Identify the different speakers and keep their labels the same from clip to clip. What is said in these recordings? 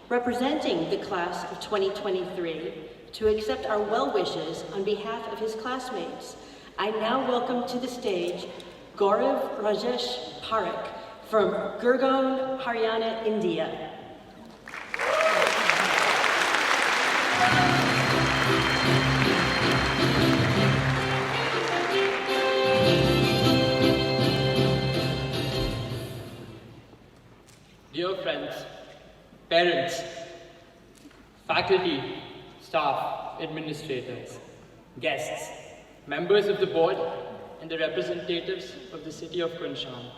Speaker 1: representing the class of 2023, to accept our well wishes on behalf of his classmates. I now welcome to the stage Gaurav Rajesh Parekh from Gurgaon, Haryana, India.
Speaker 2: Dear friends, parents, faculty, staff, administrators, guests, members of the board, and the representatives of the city of Kunshan.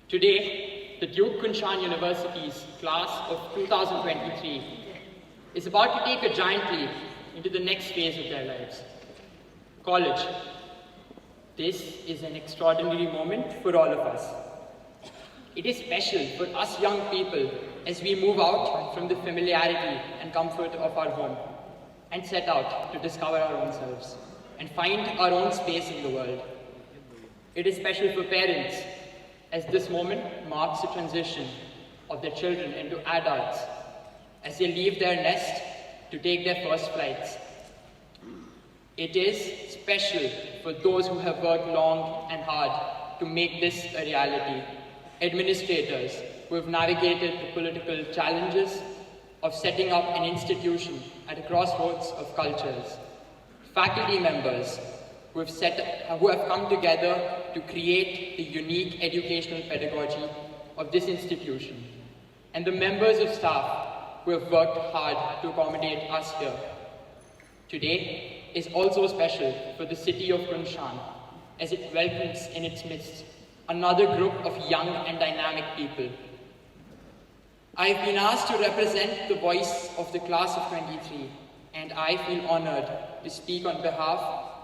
Speaker 2: Today, the Duke Kunshan University's class of 2023 is about to take a giant leap into the next phase of their lives, college. This is an extraordinary moment for all of us. It is special for us young people as we move out from the familiarity and comfort of our home and set out to discover our own selves and find our own space in the world. It is special for parents as this moment marks the transition of their children into adults as they leave their nest to take their first flights. It is special for those who have worked long and hard to make this a reality. Administrators who have navigated the political challenges of setting up an institution at a crossroads of cultures. Faculty members who have come together to create the unique educational pedagogy of this institution. And the members of staff who have worked hard to accommodate us here. Today is also special for the city of Kunshan as it welcomes in its midst another group of young and dynamic people. I've been asked to represent the voice of the class of 23, and I feel honored to speak on behalf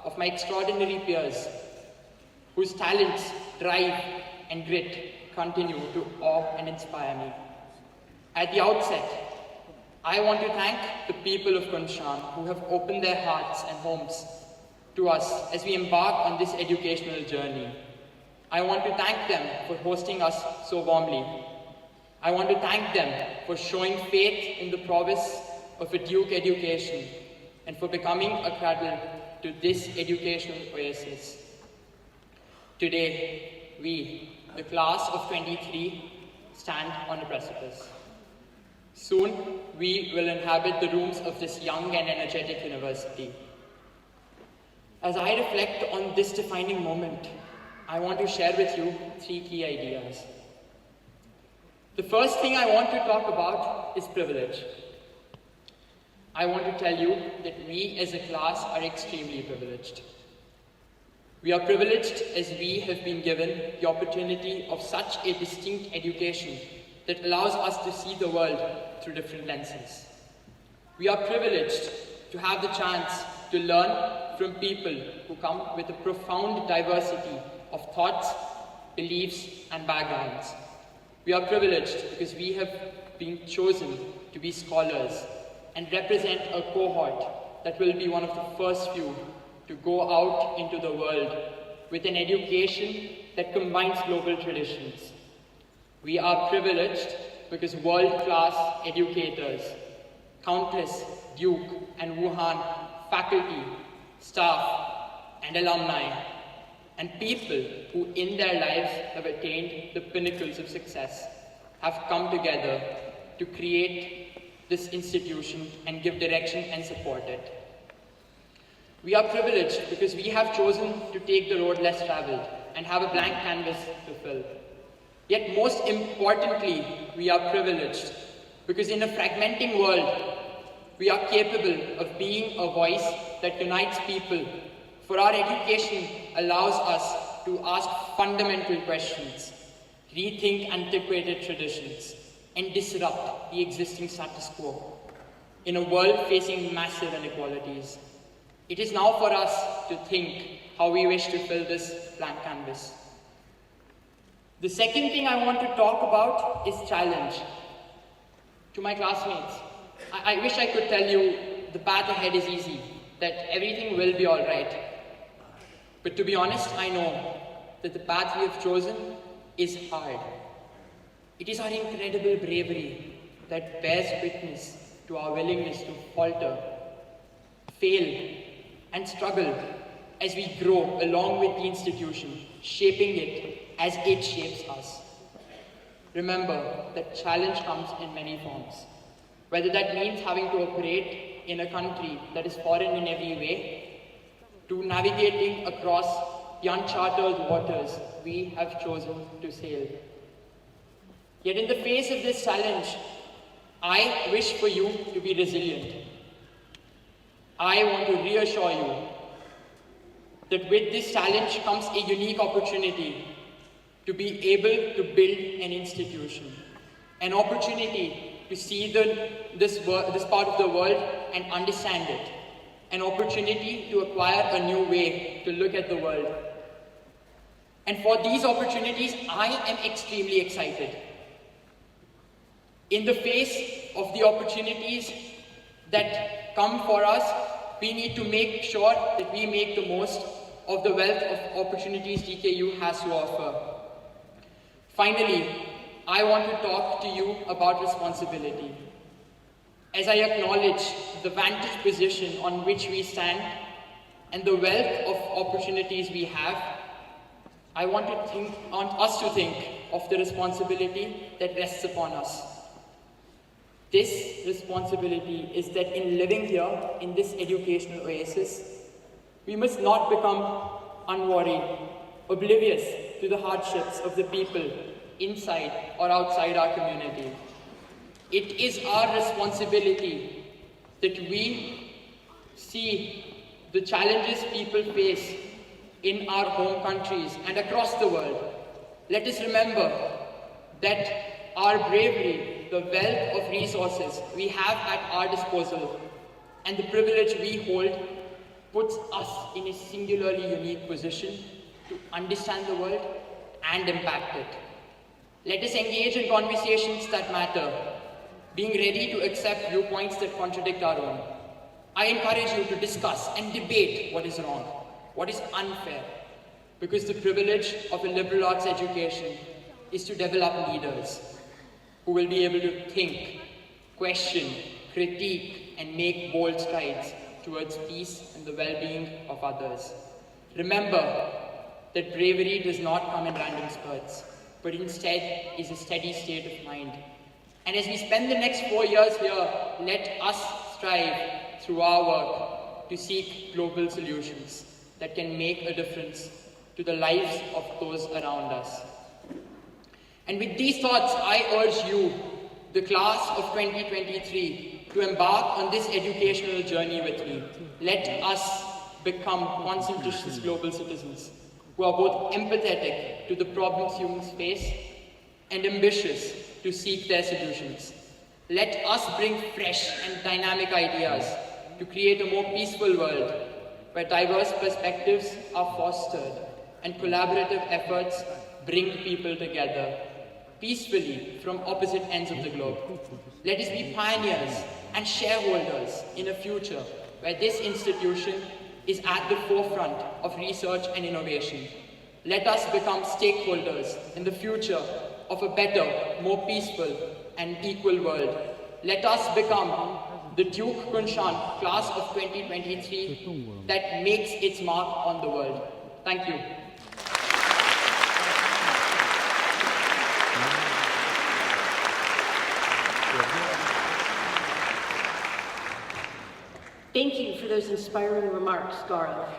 Speaker 2: of my extraordinary peers, whose talents, drive, and grit continue to awe and inspire me. At the outset, I want to thank the people of Kunshan who have opened their hearts and homes to us as we embark on this educational journey. I want to thank them for hosting us so warmly. I want to thank them for showing faith in the prowess of a Duke education and for becoming a cradle to this educational oasis. Today, we, the class of 23, stand on a precipice. Soon, we will inhabit the rooms of this young and energetic university. As I reflect on this defining moment, I want to share with you 3 key ideas. The first thing I want to talk about is privilege. I want to tell you that we as a class are extremely privileged. We are privileged as we have been given the opportunity of such a distinct education that allows us to see the world through different lenses. We are privileged to have the chance to learn from people who come with a profound diversity of thoughts, beliefs, and backgrounds. We are privileged because we have been chosen to be scholars and represent a cohort that will be one of the first few to go out into the world with an education that combines global traditions. We are privileged because world-class educators, countless Duke and Wuhan faculty, staff, and alumni, and people who in their lives have attained the pinnacles of success have come together to create this institution and give direction and support it. We are privileged because we have chosen to take the road less traveled and have a blank canvas to fill. Yet most importantly, we are privileged because in a fragmenting world, we are capable of being a voice that unites people. For our education allows us to ask fundamental questions, rethink antiquated traditions, and disrupt the existing status quo. In a world facing massive inequalities, it is now for us to think how we wish to fill this blank canvas. The second thing I want to talk about is challenge. To my classmates, I wish I could tell you the path ahead is easy, that everything will be all right. But to be honest, I know that the path we have chosen is hard. It is our incredible bravery that bears witness to our willingness to falter, fail, and struggle as we grow along with the institution, shaping it as it shapes us. Remember that challenge comes in many forms, whether that means having to operate in a country that is foreign in every way, to navigating across the uncharted waters we have chosen to sail. Yet in the face of this challenge, I wish for you to be resilient. I want to reassure you that with this challenge comes a unique opportunity to be able to build an institution, an opportunity to see this part of the world and understand it, an opportunity to acquire a new way to look at the world. And for these opportunities, I am extremely excited. In the face of the opportunities that come for us, we need to make sure that we make the most of the wealth of opportunities DKU has to offer. Finally, I want to talk to you about responsibility. As I acknowledge the vantage position on which we stand and the wealth of opportunities we have, I want us to think of the responsibility that rests upon us. This responsibility is that in living here in this educational oasis, we must not become unworried, oblivious to the hardships of the people inside or outside our community. It is our responsibility that we see the challenges people face in our home countries and across the world. Let us remember that our bravery, the wealth of resources we have at our disposal, and the privilege we hold puts us in a singularly unique position to understand the world and impact it. Let us engage in conversations that matter, being ready to accept viewpoints that contradict our own. I encourage you to discuss and debate what is wrong, what is unfair, because the privilege of a liberal arts education is to develop leaders who will be able to think, question, critique, and make bold strides towards peace and the well-being of others. Remember that bravery does not come in random spurts, but instead is a steady state of mind. And as we spend the next 4 years here, let us strive through our work to seek global solutions that can make a difference to the lives of those around us. And with these thoughts, I urge you, the class of 2023, to embark on this educational journey with me. Let us become conscientious global citizens who are both empathetic to the problems humans face and ambitious to seek their solutions. Let us bring fresh and dynamic ideas to create a more peaceful world where diverse perspectives are fostered and collaborative efforts bring people together peacefully from opposite ends of the globe. Let us be pioneers and shareholders in a future where this institution is at the forefront of research and innovation. Let us become stakeholders in the future of a better, more peaceful and equal world. Let us become the Duke Kunshan class of 2023 that makes its mark on the world. Thank you.
Speaker 1: Thank you for those inspiring remarks, Gaurav.